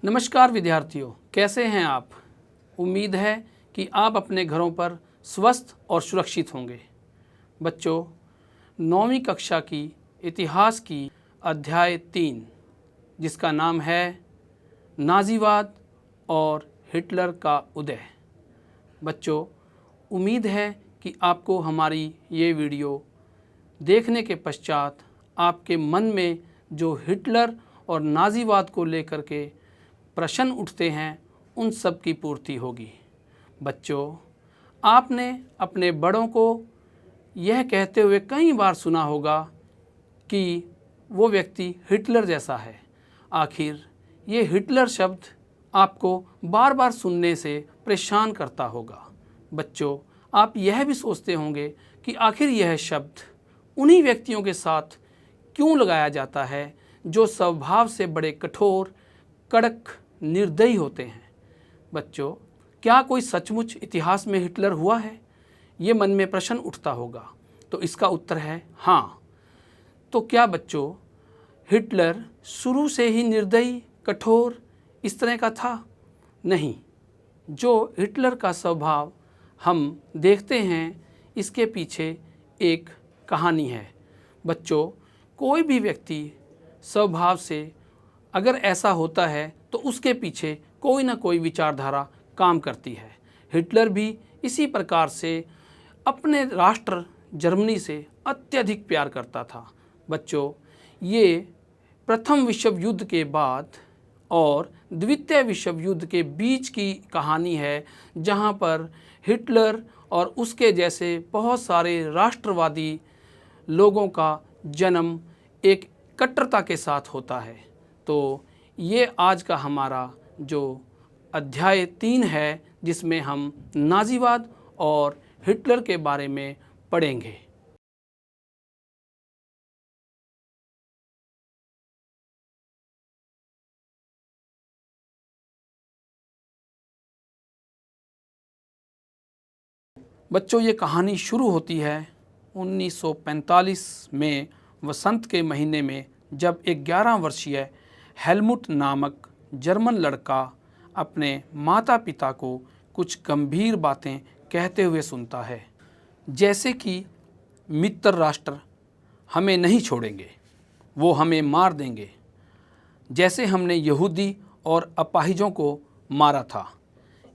नमस्कार विद्यार्थियों, कैसे हैं आप। उम्मीद है कि आप अपने घरों पर स्वस्थ और सुरक्षित होंगे। बच्चों, 9वीं कक्षा की इतिहास की अध्याय 3 जिसका नाम है नाज़ीवाद और हिटलर का उदय। बच्चों, उम्मीद है कि आपको हमारी ये वीडियो देखने के पश्चात आपके मन में जो हिटलर और नाज़ीवाद को लेकर के प्रश्न उठते हैं उन सब की पूर्ति होगी। बच्चों, आपने अपने बड़ों को यह कहते हुए कई बार सुना होगा कि वो व्यक्ति हिटलर जैसा है। आखिर ये हिटलर शब्द आपको बार बार सुनने से परेशान करता होगा। बच्चों, आप यह भी सोचते होंगे कि आखिर यह शब्द उन्हीं व्यक्तियों के साथ क्यों लगाया जाता है जो स्वभाव से बड़े कठोर, कड़क, निर्दयी होते हैं। बच्चों, क्या कोई सचमुच इतिहास में हिटलर हुआ है? ये मन में प्रश्न उठता होगा। तो इसका उत्तर है हाँ। तो क्या बच्चों, हिटलर शुरू से ही निर्दयी, कठोर इस तरह का था? नहीं। जो हिटलर का स्वभाव हम देखते हैं, इसके पीछे एक कहानी है। बच्चों, कोई भी व्यक्ति स्वभाव से अगर ऐसा होता है तो उसके पीछे कोई ना कोई विचारधारा काम करती है। हिटलर भी इसी प्रकार से अपने राष्ट्र जर्मनी से अत्यधिक प्यार करता था। बच्चों, ये प्रथम विश्व युद्ध के बाद और द्वितीय विश्व युद्ध के बीच की कहानी है, जहाँ पर हिटलर और उसके जैसे बहुत सारे राष्ट्रवादी लोगों का जन्म एक कट्टरता के साथ होता है। तो ये आज का हमारा जो अध्याय 3 है, जिसमें हम नाज़ीवाद और हिटलर के बारे में पढ़ेंगे। बच्चों, ये कहानी शुरू होती है 1945 में वसंत के महीने में, जब एक 11 वर्षीय हेलमुट नामक जर्मन लड़का अपने माता पिता को कुछ गंभीर बातें कहते हुए सुनता है, जैसे कि मित्र राष्ट्र हमें नहीं छोड़ेंगे, वो हमें मार देंगे, जैसे हमने यहूदी और अपाहिजों को मारा था।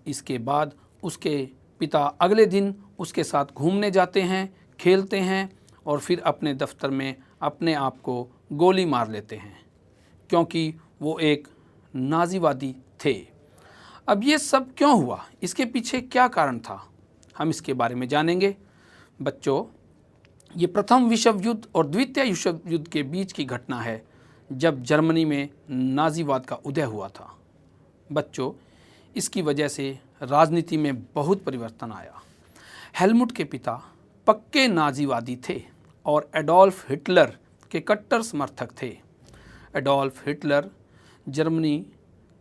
इसके बाद उसके पिता अगले दिन उसके साथ घूमने जाते हैं, खेलते हैं और फिर अपने दफ्तर में अपने आप को गोली मार लेते हैं, क्योंकि वो एक नाज़ीवादी थे। अब ये सब क्यों हुआ, इसके पीछे क्या कारण था, हम इसके बारे में जानेंगे। बच्चों, ये प्रथम विश्व युद्ध और द्वितीय विश्व युद्ध के बीच की घटना है, जब जर्मनी में नाज़ीवाद का उदय हुआ था। बच्चों, इसकी वजह से राजनीति में बहुत परिवर्तन आया। हेलमुट के पिता पक्के नाज़ीवादी थे और एडोल्फ हिटलर के कट्टर समर्थक थे। एडोल्फ हिटलर जर्मनी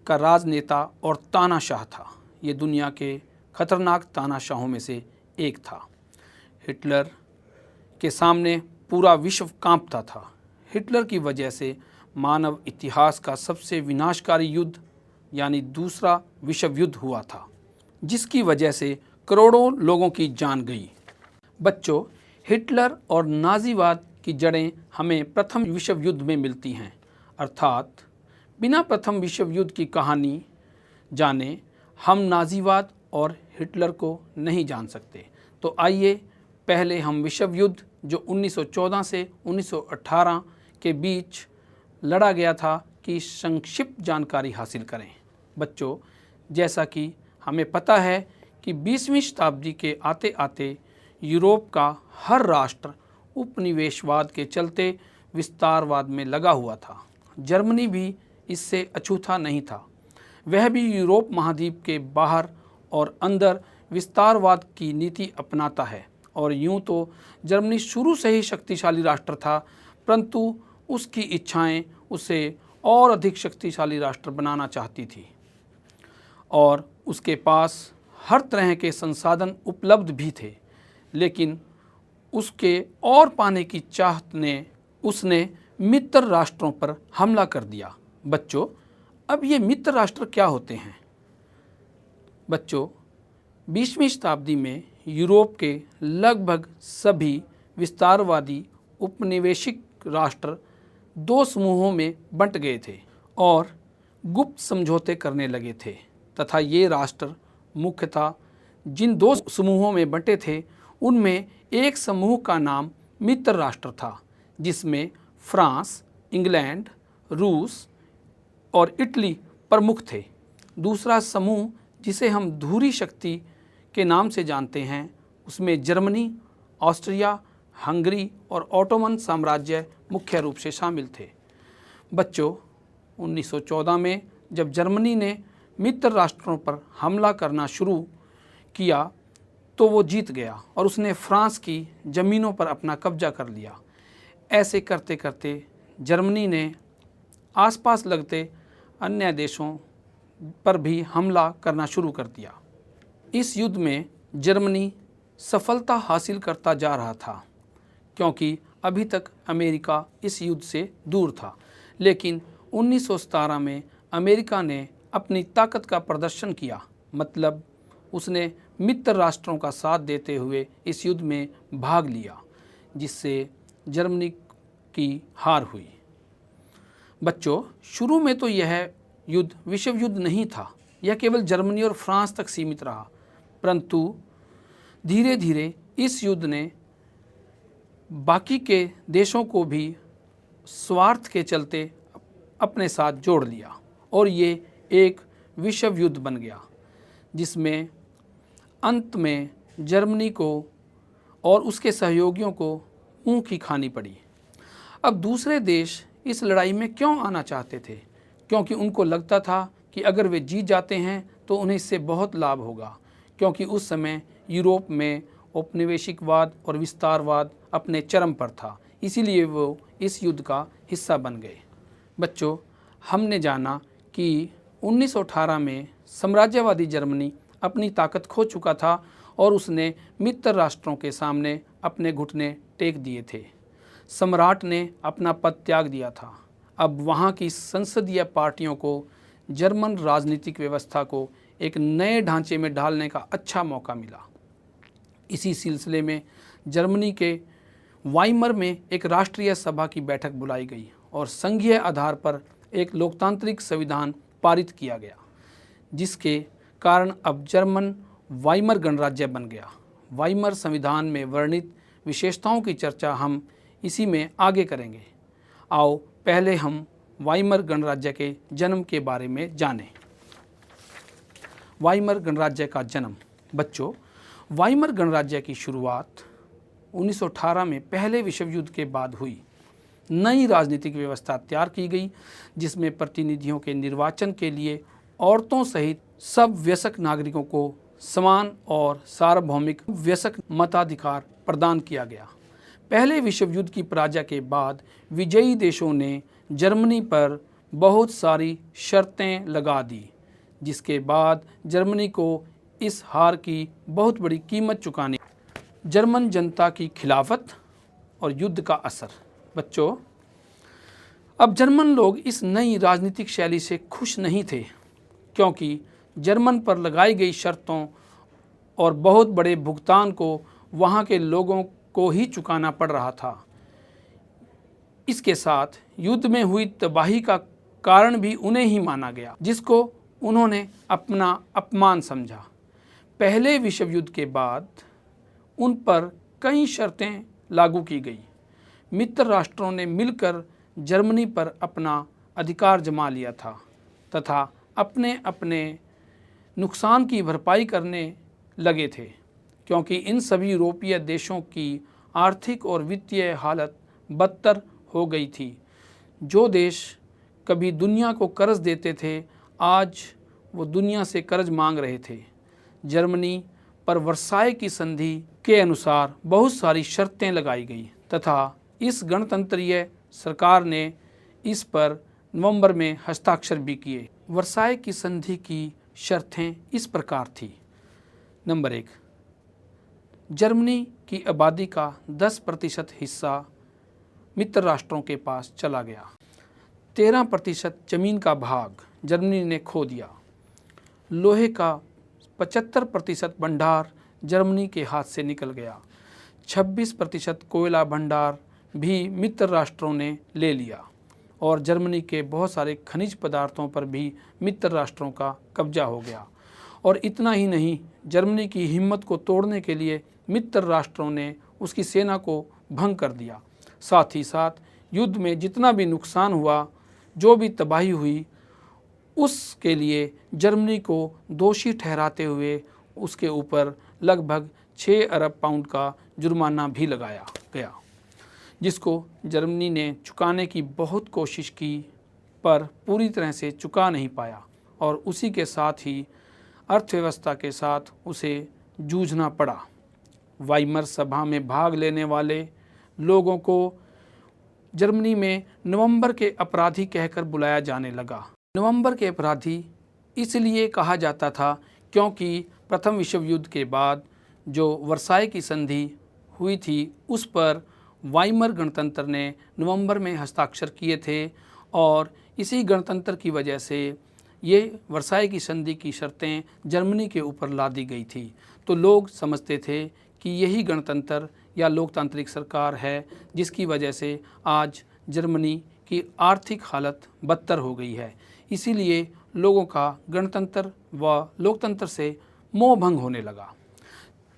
का राजनेता और तानाशाह था। ये दुनिया के खतरनाक तानाशाहों में से एक था। हिटलर के सामने पूरा विश्व कांपता था। हिटलर की वजह से मानव इतिहास का सबसे विनाशकारी युद्ध यानी दूसरा विश्व युद्ध हुआ था, जिसकी वजह से करोड़ों लोगों की जान गई। बच्चों, हिटलर और नाज़ीवाद की जड़ें हमें प्रथम विश्व युद्ध में मिलती हैं, अर्थात बिना प्रथम विश्व युद्ध की कहानी जाने हम नाज़ीवाद और हिटलर को नहीं जान सकते। तो आइए पहले हम विश्व युद्ध जो 1914 से 1918 के बीच लड़ा गया था की संक्षिप्त जानकारी हासिल करें। बच्चों, जैसा कि हमें पता है कि 20वीं शताब्दी के आते आते यूरोप का हर राष्ट्र उपनिवेशवाद के चलते विस्तारवाद में लगा हुआ था। जर्मनी भी इससे अछूता नहीं था। वह भी यूरोप महाद्वीप के बाहर और अंदर विस्तारवाद की नीति अपनाता है। और यूं तो जर्मनी शुरू से ही शक्तिशाली राष्ट्र था, परंतु उसकी इच्छाएं उसे और अधिक शक्तिशाली राष्ट्र बनाना चाहती थी और उसके पास हर तरह के संसाधन उपलब्ध भी थे, लेकिन उसके और पाने की चाहत ने उसने मित्र राष्ट्रों पर हमला कर दिया। बच्चों, अब ये मित्र राष्ट्र क्या होते हैं? बच्चों, 20वीं शताब्दी में यूरोप के लगभग सभी विस्तारवादी उपनिवेशिक राष्ट्र दो समूहों में बंट गए थे और गुप्त समझौते करने लगे थे तथा ये राष्ट्र मुख्यतः जिन दो समूहों में बंटे थे उनमें एक समूह का नाम मित्र राष्ट्र था, जिसमें फ्रांस, इंग्लैंड, रूस और इटली प्रमुख थे। दूसरा समूह, जिसे हम धुरी शक्ति के नाम से जानते हैं, उसमें जर्मनी, ऑस्ट्रिया, हंगरी और ऑटोमन साम्राज्य मुख्य रूप से शामिल थे। बच्चों, 1914 में जब जर्मनी ने मित्र राष्ट्रों पर हमला करना शुरू किया तो वो जीत गया और उसने फ्रांस की ज़मीनों पर अपना कब्जा कर लिया। ऐसे करते करते जर्मनी ने आसपास लगते अन्य देशों पर भी हमला करना शुरू कर दिया। इस युद्ध में जर्मनी सफलता हासिल करता जा रहा था क्योंकि अभी तक अमेरिका इस युद्ध से दूर था, लेकिन 1917 में अमेरिका ने अपनी ताकत का प्रदर्शन किया, मतलब उसने मित्र राष्ट्रों का साथ देते हुए इस युद्ध में भाग लिया, जिससे जर्मनी की हार हुई। बच्चों, शुरू में तो यह युद्ध विश्व युद्ध नहीं था, यह केवल जर्मनी और फ्रांस तक सीमित रहा, परंतु धीरे धीरे इस युद्ध ने बाकी के देशों को भी स्वार्थ के चलते अपने साथ जोड़ लिया और ये एक विश्व युद्ध बन गया, जिसमें अंत में जर्मनी को और उसके सहयोगियों को मुंह की खानी पड़ी। अब दूसरे देश इस लड़ाई में क्यों आना चाहते थे? क्योंकि उनको लगता था कि अगर वे जीत जाते हैं तो उन्हें इससे बहुत लाभ होगा, क्योंकि उस समय यूरोप में औपनिवेशिकवाद और विस्तारवाद अपने चरम पर था, इसीलिए वो इस युद्ध का हिस्सा बन गए। बच्चों, हमने जाना कि 1918 में साम्राज्यवादी जर्मनी अपनी ताकत खो चुका था और उसने मित्र राष्ट्रों के सामने अपने घुटने टेक दिए थे। सम्राट ने अपना पद त्याग दिया था। अब वहाँ की संसदीय पार्टियों को जर्मन राजनीतिक व्यवस्था को एक नए ढांचे में ढालने का अच्छा मौका मिला। इसी सिलसिले में जर्मनी के वाइमर में एक राष्ट्रीय सभा की बैठक बुलाई गई और संघीय आधार पर एक लोकतांत्रिक संविधान पारित किया गया, जिसके कारण अब जर्मन वाइमर गणराज्य बन गया। वाइमर संविधान में वर्णित विशेषताओं की चर्चा हम इसी में आगे करेंगे। आओ पहले हम वाइमर गणराज्य के जन्म के बारे में जानें। वाइमर गणराज्य का जन्म। बच्चों, वाइमर गणराज्य की शुरुआत 1918 में पहले विश्व युद्ध के बाद हुई। नई राजनीतिक व्यवस्था तैयार की गई, जिसमें प्रतिनिधियों के निर्वाचन के लिए औरतों सहित सब वयस्क नागरिकों को समान और सार्वभौमिक वयस्क मताधिकार प्रदान किया गया। पहले विश्व युद्ध की पराजय के बाद विजयी देशों ने जर्मनी पर बहुत सारी शर्तें लगा दी, जिसके बाद जर्मनी को इस हार की बहुत बड़ी कीमत चुकानी। जर्मन जनता की खिलाफत और युद्ध का असर। बच्चों, अब जर्मन लोग इस नई राजनीतिक शैली से खुश नहीं थे, क्योंकि जर्मन पर लगाई गई शर्तों और बहुत बड़े भुगतान को वहाँ के लोगों को ही चुकाना पड़ रहा था। इसके साथ युद्ध में हुई तबाही का कारण भी उन्हें ही माना गया, जिसको उन्होंने अपना अपमान समझा। पहले विश्व युद्ध के बाद उन पर कई शर्तें लागू की गई। मित्र राष्ट्रों ने मिलकर जर्मनी पर अपना अधिकार जमा लिया था तथा अपने अपने नुकसान की भरपाई करने लगे थे, क्योंकि इन सभी यूरोपीय देशों की आर्थिक और वित्तीय हालत बदतर हो गई थी। जो देश कभी दुनिया को कर्ज देते थे, आज वो दुनिया से कर्ज मांग रहे थे। जर्मनी पर वर्साय की संधि के अनुसार बहुत सारी शर्तें लगाई गई तथा इस गणतंत्रीय सरकार ने इस पर नवंबर में हस्ताक्षर भी किए। वर्साय की संधि की शर्तें इस प्रकार थी। नंबर 1, जर्मनी की आबादी का 10% हिस्सा मित्र राष्ट्रों के पास चला गया। 13% जमीन का भाग जर्मनी ने खो दिया। लोहे का 75% भंडार जर्मनी के हाथ से निकल गया। 26% कोयला भंडार भी मित्र राष्ट्रों ने ले लिया और जर्मनी के बहुत सारे खनिज पदार्थों पर भी मित्र राष्ट्रों का कब्जा हो गया। और इतना ही नहीं, जर्मनी की हिम्मत को तोड़ने के लिए मित्र राष्ट्रों ने उसकी सेना को भंग कर दिया। साथ ही साथ युद्ध में जितना भी नुकसान हुआ, जो भी तबाही हुई, उसके लिए जर्मनी को दोषी ठहराते हुए उसके ऊपर लगभग 6 अरब पाउंड का जुर्माना भी लगाया गया, जिसको जर्मनी ने चुकाने की बहुत कोशिश की पर पूरी तरह से चुका नहीं पाया और उसी के साथ ही अर्थव्यवस्था के साथ उसे जूझना पड़ा। वाइमर सभा में भाग लेने वाले लोगों को जर्मनी में नवंबर के अपराधी कहकर बुलाया जाने लगा। नवंबर के अपराधी इसलिए कहा जाता था क्योंकि प्रथम विश्व युद्ध के बाद जो वर्साई की संधि हुई थी उस पर वाइमर गणतंत्र ने नवंबर में हस्ताक्षर किए थे और इसी गणतंत्र की वजह से ये वर्साई की संधि की शर्तें जर्मनी के ऊपर लादी गई थी। तो लोग समझते थे कि यही गणतंत्र या लोकतांत्रिक सरकार है जिसकी वजह से आज जर्मनी की आर्थिक हालत बदतर हो गई है। इसीलिए लोगों का गणतंत्र व लोकतंत्र से मोह भंग होने लगा।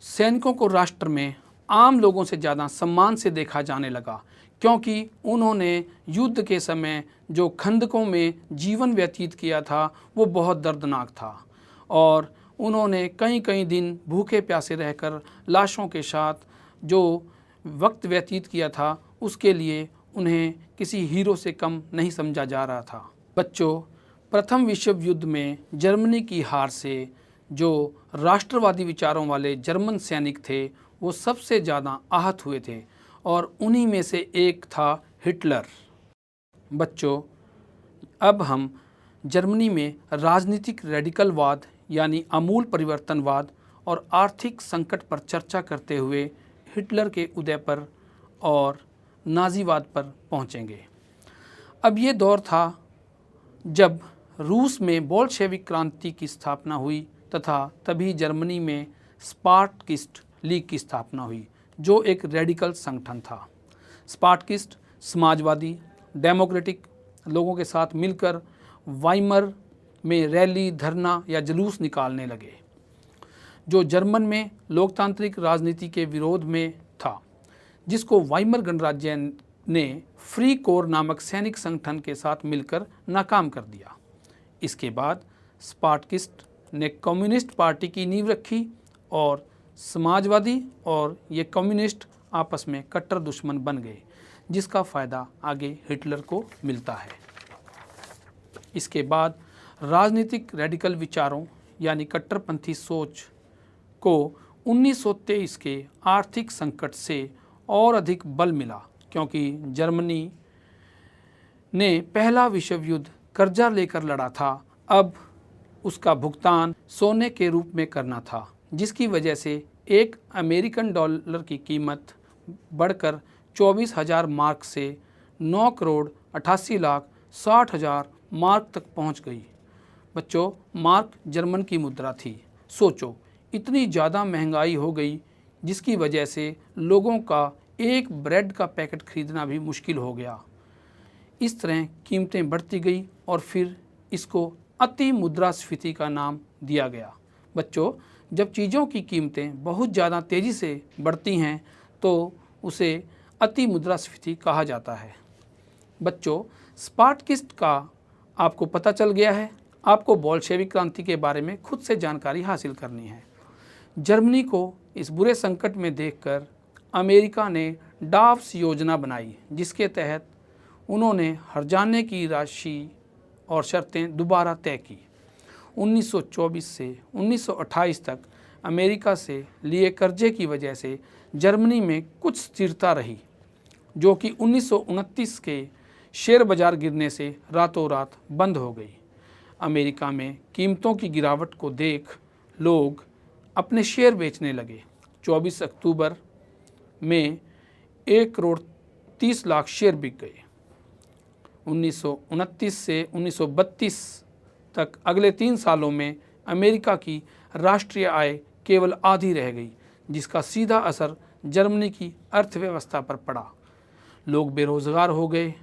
सैनिकों को राष्ट्र में आम लोगों से ज़्यादा सम्मान से देखा जाने लगा क्योंकि उन्होंने युद्ध के समय जो खंदकों में जीवन व्यतीत किया था वो बहुत दर्दनाक था और उन्होंने कई कई दिन भूखे प्यासे रहकर लाशों के साथ जो वक्त व्यतीत किया था उसके लिए उन्हें किसी हीरो से कम नहीं समझा जा रहा था। बच्चों, प्रथम विश्व युद्ध में जर्मनी की हार से जो राष्ट्रवादी विचारों वाले जर्मन सैनिक थे वो सबसे ज़्यादा आहत हुए थे और उन्हीं में से एक था हिटलर। बच्चों, अब हम जर्मनी में राजनीतिक रेडिकलवाद यानी आमूल परिवर्तनवाद और आर्थिक संकट पर चर्चा करते हुए हिटलर के उदय पर और नाजीवाद पर पहुंचेंगे। अब ये दौर था जब रूस में बोल्शेविक क्रांति की स्थापना हुई तथा तभी जर्मनी में स्पार्टकिस्ट लीग की स्थापना हुई जो एक रेडिकल संगठन था। स्पार्टकिस्ट समाजवादी डेमोक्रेटिक लोगों के साथ मिलकर वाइमर में रैली, धरना या जुलूस निकालने लगे जो जर्मन में लोकतांत्रिक राजनीति के विरोध में था, जिसको वाइमर गणराज्य ने फ्री कोर नामक सैनिक संगठन के साथ मिलकर नाकाम कर दिया। इसके बाद स्पार्टकिस्ट ने कम्युनिस्ट पार्टी की नींव रखी और समाजवादी और ये कम्युनिस्ट आपस में कट्टर दुश्मन बन गए, जिसका फ़ायदा आगे हिटलर को मिलता है। इसके बाद राजनीतिक रेडिकल विचारों यानी कट्टरपंथी सोच को 1923 के आर्थिक संकट से और अधिक बल मिला क्योंकि जर्मनी ने पहला विश्व युद्ध कर्जा लेकर लड़ा था। अब उसका भुगतान सोने के रूप में करना था, जिसकी वजह से एक अमेरिकन डॉलर की कीमत बढ़कर 24,000 मार्क से 9,88,60,000 मार्क तक पहुंच गई। बच्चों, मार्क जर्मन की मुद्रा थी। सोचो, इतनी ज़्यादा महंगाई हो गई जिसकी वजह से लोगों का एक ब्रेड का पैकेट खरीदना भी मुश्किल हो गया। इस तरह कीमतें बढ़ती गई और फिर इसको अति मुद्रास्फीति का नाम दिया गया। बच्चों, जब चीज़ों की कीमतें बहुत ज़्यादा तेज़ी से बढ़ती हैं तो उसे अति मुद्रास्फीति कहा जाता है। बच्चों, स्पार्टकिस्ट का आपको पता चल गया है। आपको बोल्शेविक क्रांति के बारे में खुद से जानकारी हासिल करनी है। जर्मनी को इस बुरे संकट में देखकर अमेरिका ने डाव्स योजना बनाई, जिसके तहत उन्होंने हर्जाने की राशि और शर्तें दोबारा तय की। 1924 से 1928 तक अमेरिका से लिए कर्जे की वजह से जर्मनी में कुछ स्थिरता रही, जो कि 1929 के शेयर बाजार गिरने से रातों रात बंद हो गई। अमेरिका में कीमतों की गिरावट को देख लोग अपने शेयर बेचने लगे। 24 अक्टूबर में 1,30,00,000 शेयर बिक गए। 1929 से 1932 तक अगले 3 सालों में अमेरिका की राष्ट्रीय आय केवल आधी रह गई, जिसका सीधा असर जर्मनी की अर्थव्यवस्था पर पड़ा। लोग बेरोज़गार हो गए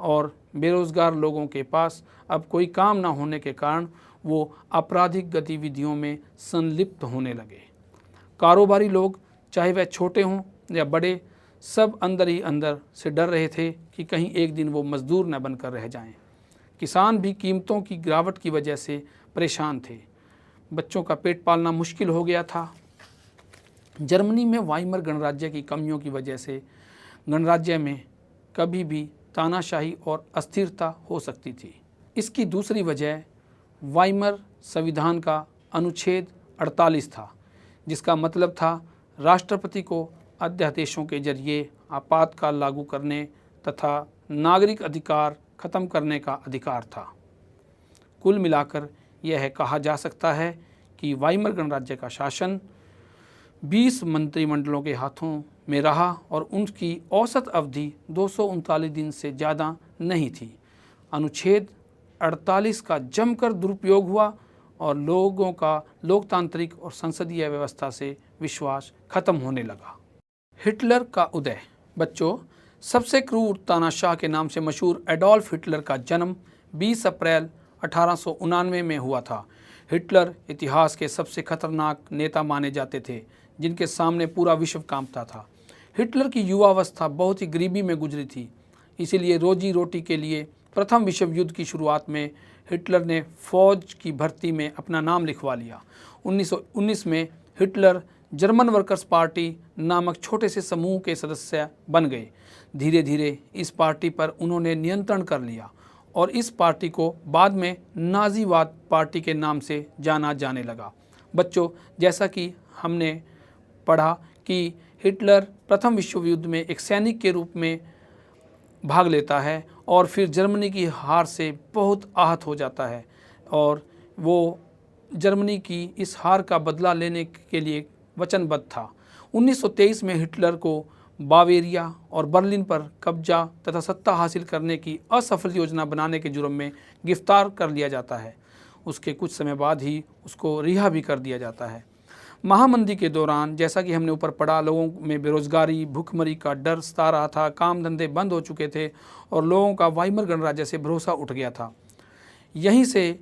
और बेरोज़गार लोगों के पास अब कोई काम न होने के कारण वो आपराधिक गतिविधियों में संलिप्त होने लगे। कारोबारी लोग, चाहे वह छोटे हों या बड़े, सब अंदर ही अंदर से डर रहे थे कि कहीं एक दिन वो मज़दूर न बनकर रह जाएं। किसान भी कीमतों की गिरावट की वजह से परेशान थे। बच्चों का पेट पालना मुश्किल हो गया था। जर्मनी में वाइमर गणराज्य की कमियों की वजह से गणराज्य में कभी भी तानाशाही और अस्थिरता हो सकती थी। इसकी दूसरी वजह वाइमर संविधान का अनुच्छेद 48 था, जिसका मतलब था राष्ट्रपति को अध्यादेशों के जरिए आपातकाल लागू करने तथा नागरिक अधिकार खत्म करने का अधिकार था। कुल मिलाकर यह कहा जा सकता है कि वाइमर गणराज्य का शासन 20 मंत्रिमंडलों के हाथों में रहा और उनकी औसत अवधि 239 दिन से ज़्यादा नहीं थी। अनुच्छेद 48 का जमकर दुरुपयोग हुआ और लोगों का लोकतांत्रिक और संसदीय व्यवस्था से विश्वास खत्म होने लगा। हिटलर का उदय। बच्चों, सबसे क्रूर तानाशाह के नाम से मशहूर एडोल्फ हिटलर का जन्म 20 अप्रैल 1899 में हुआ था। हिटलर इतिहास के सबसे खतरनाक नेता माने जाते थे, जिनके सामने पूरा विश्व कांपता था। हिटलर की युवावस्था बहुत ही गरीबी में गुजरी थी, इसीलिए रोजी रोटी के लिए प्रथम विश्व युद्ध की शुरुआत में हिटलर ने फौज की भर्ती में अपना नाम लिखवा लिया। 1919 में हिटलर जर्मन वर्कर्स पार्टी नामक छोटे से समूह के सदस्य बन गए। धीरे धीरे इस पार्टी पर उन्होंने नियंत्रण कर लिया और इस पार्टी को बाद में नाजीवाद पार्टी के नाम से जाना जाने लगा। बच्चों, जैसा कि हमने पढ़ा कि हिटलर प्रथम विश्व युद्ध में एक सैनिक के रूप में भाग लेता है और फिर जर्मनी की हार से बहुत आहत हो जाता है और वो जर्मनी की इस हार का बदला लेने के लिए वचनबद्ध था। 1923 में हिटलर को बावेरिया और बर्लिन पर कब्जा तथा सत्ता हासिल करने की असफल योजना बनाने के जुर्म में गिरफ्तार कर लिया जाता है। उसके कुछ समय बाद ही उसको रिहा भी कर दिया जाता है। महामंदी के दौरान, जैसा कि हमने ऊपर पढ़ा, लोगों में बेरोजगारी, भूखमरी का डर सता रहा था, काम धंधे बंद हो चुके थे और लोगों का वाइमर गणराज्य से भरोसा उठ गया था। यहीं से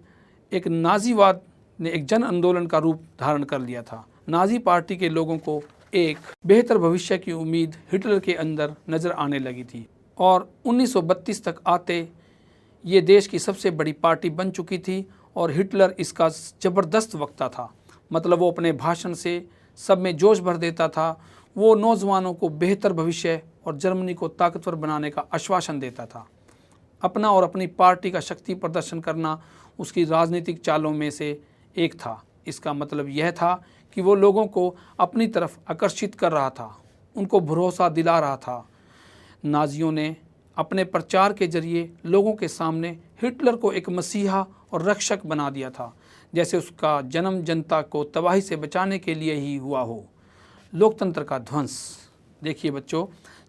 एक नाजीवाद ने एक जन आंदोलन का रूप धारण कर लिया था। नाजी पार्टी के लोगों को एक बेहतर भविष्य की उम्मीद हिटलर के अंदर नज़र आने लगी थी और 1932 तक आते ये देश की सबसे बड़ी पार्टी बन चुकी थी और हिटलर इसका ज़बरदस्त वक्ता था। मतलब वो अपने भाषण से सब में जोश भर देता था। वो नौजवानों को बेहतर भविष्य और जर्मनी को ताकतवर बनाने का आश्वासन देता था। अपना और अपनी पार्टी का शक्ति प्रदर्शन करना उसकी राजनीतिक चालों में से एक था। इसका मतलब यह था कि वो लोगों को अपनी तरफ आकर्षित कर रहा था, उनको भरोसा दिला रहा था। नाजियों ने अपने प्रचार के जरिए लोगों के सामने हिटलर को एक मसीहा और रक्षक बना दिया था, जैसे उसका जन्म जनता को तबाही से बचाने के लिए ही हुआ हो। लोकतंत्र का ध्वंस। देखिए बच्चों,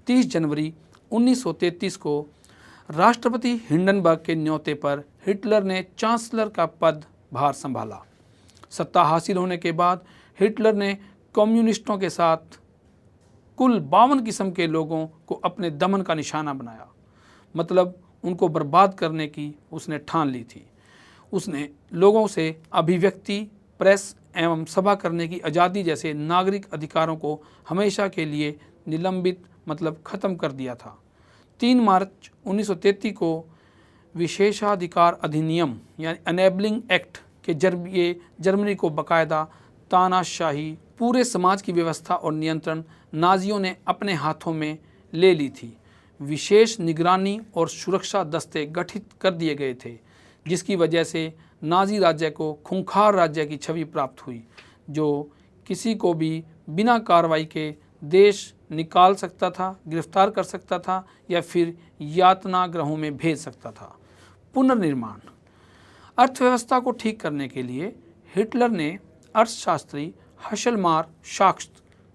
30 जनवरी 1933 को राष्ट्रपति हिंडनबर्ग के न्योते पर हिटलर ने चांसलर का पद भार संभाला। सत्ता हासिल होने के बाद हिटलर ने कम्युनिस्टों के साथ कुल 52 किस्म के लोगों को अपने दमन का निशाना बनाया। मतलब उनको बर्बाद करने की उसने ठान ली थी। उसने लोगों से अभिव्यक्ति, प्रेस एवं सभा करने की आज़ादी जैसे नागरिक अधिकारों को हमेशा के लिए निलंबित मतलब ख़त्म कर दिया था। 3 मार्च 1933 को विशेषाधिकार अधिनियम यानी अनेबलिंग एक्ट के जरिए जर्मनी को बाकायदा तानाशाही पूरे समाज की व्यवस्था और नियंत्रण नाजियों ने अपने हाथों में ले ली थी। विशेष निगरानी और सुरक्षा दस्ते गठित कर दिए गए थे, जिसकी वजह से नाजी राज्य को खूंखार राज्य की छवि प्राप्त हुई, जो किसी को भी बिना कार्रवाई के देश निकाल सकता था, गिरफ्तार कर सकता था या फिर यातना गृहों में भेज सकता था। पुनर्निर्माण। अर्थव्यवस्था को ठीक करने के लिए हिटलर ने अर्थशास्त्री हशलमार शाक्स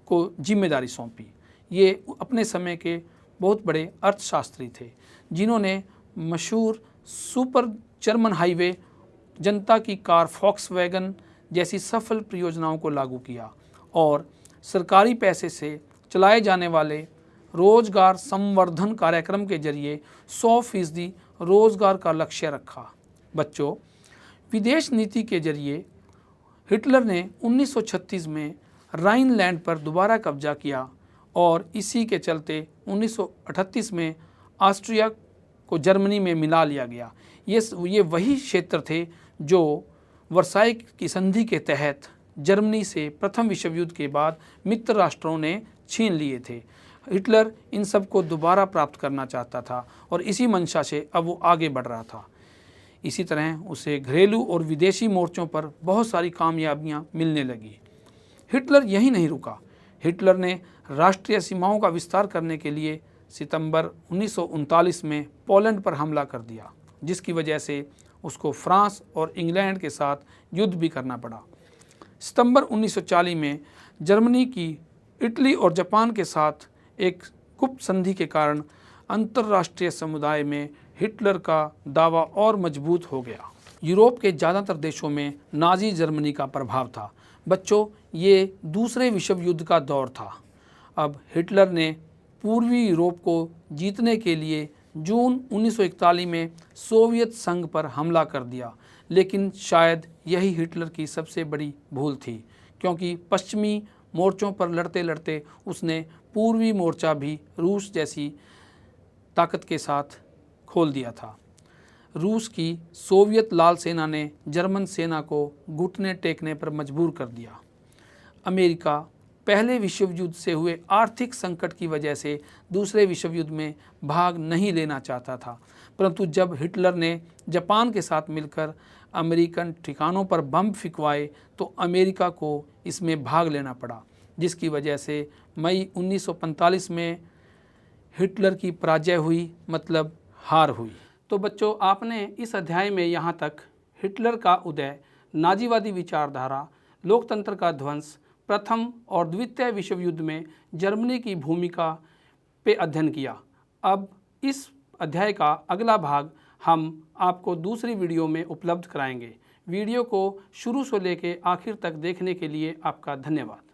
को जिम्मेदारी सौंपी। ये अपने समय के बहुत बड़े अर्थशास्त्री थे, जिन्होंने मशहूर सुपर जर्मन हाईवे जनता की कार फॉक्सवैगन जैसी सफल परियोजनाओं को लागू किया और सरकारी पैसे से चलाए जाने वाले रोजगार संवर्धन कार्यक्रम के जरिए 100% रोजगार का लक्ष्य रखा। बच्चों, विदेश नीति के जरिए हिटलर ने 1936 में राइनलैंड पर दोबारा कब्जा किया और इसी के चलते 1938 में ऑस्ट्रिया को जर्मनी में मिला लिया गया। ये वही क्षेत्र थे जो वर्साई की संधि के तहत जर्मनी से प्रथम विश्व युद्ध के बाद मित्र राष्ट्रों ने छीन लिए थे। हिटलर इन सब को दोबारा प्राप्त करना चाहता था और इसी मंशा से अब वो आगे बढ़ रहा था। इसी तरह उसे घरेलू और विदेशी मोर्चों पर बहुत सारी कामयाबियां मिलने लगी। हिटलर यहीं नहीं रुका। हिटलर ने राष्ट्रीय सीमाओं का विस्तार करने के लिए सितंबर 1939 में पोलैंड पर हमला कर दिया, जिसकी वजह से उसको फ्रांस और इंग्लैंड के साथ युद्ध भी करना पड़ा। सितंबर 1940 में जर्मनी की इटली और जापान के साथ एक गुप्त संधि के कारण अंतर्राष्ट्रीय समुदाय में हिटलर का दावा और मजबूत हो गया। यूरोप के ज़्यादातर देशों में नाजी जर्मनी का प्रभाव था। बच्चों, ये दूसरे विश्व युद्ध का दौर था। अब हिटलर ने पूर्वी यूरोप को जीतने के लिए जून 1941 में सोवियत संघ पर हमला कर दिया, लेकिन शायद यही हिटलर की सबसे बड़ी भूल थी, क्योंकि पश्चिमी मोर्चों पर लड़ते लड़ते उसने पूर्वी मोर्चा भी रूस जैसी ताकत के साथ खोल दिया था। रूस की सोवियत लाल सेना ने जर्मन सेना को घुटने टेकने पर मजबूर कर दिया। अमेरिका पहले विश्व युद्ध से हुए आर्थिक संकट की वजह से दूसरे विश्व युद्ध में भाग नहीं लेना चाहता था, परंतु जब हिटलर ने जापान के साथ मिलकर अमेरिकन ठिकानों पर बम फिकवाए तो अमेरिका को इसमें भाग लेना पड़ा, जिसकी वजह से मई 1945 में हिटलर की पराजय हुई, मतलब हार हुई। तो बच्चों, आपने इस अध्याय में यहाँ तक हिटलर का उदय, नाजीवादी विचारधारा, लोकतंत्र का ध्वंस, प्रथम और द्वितीय विश्व युद्ध में जर्मनी की भूमिका पे अध्ययन किया। अब इस अध्याय का अगला भाग हम आपको दूसरी वीडियो में उपलब्ध कराएंगे। वीडियो को शुरू से लेकर आखिर तक देखने के लिए आपका धन्यवाद।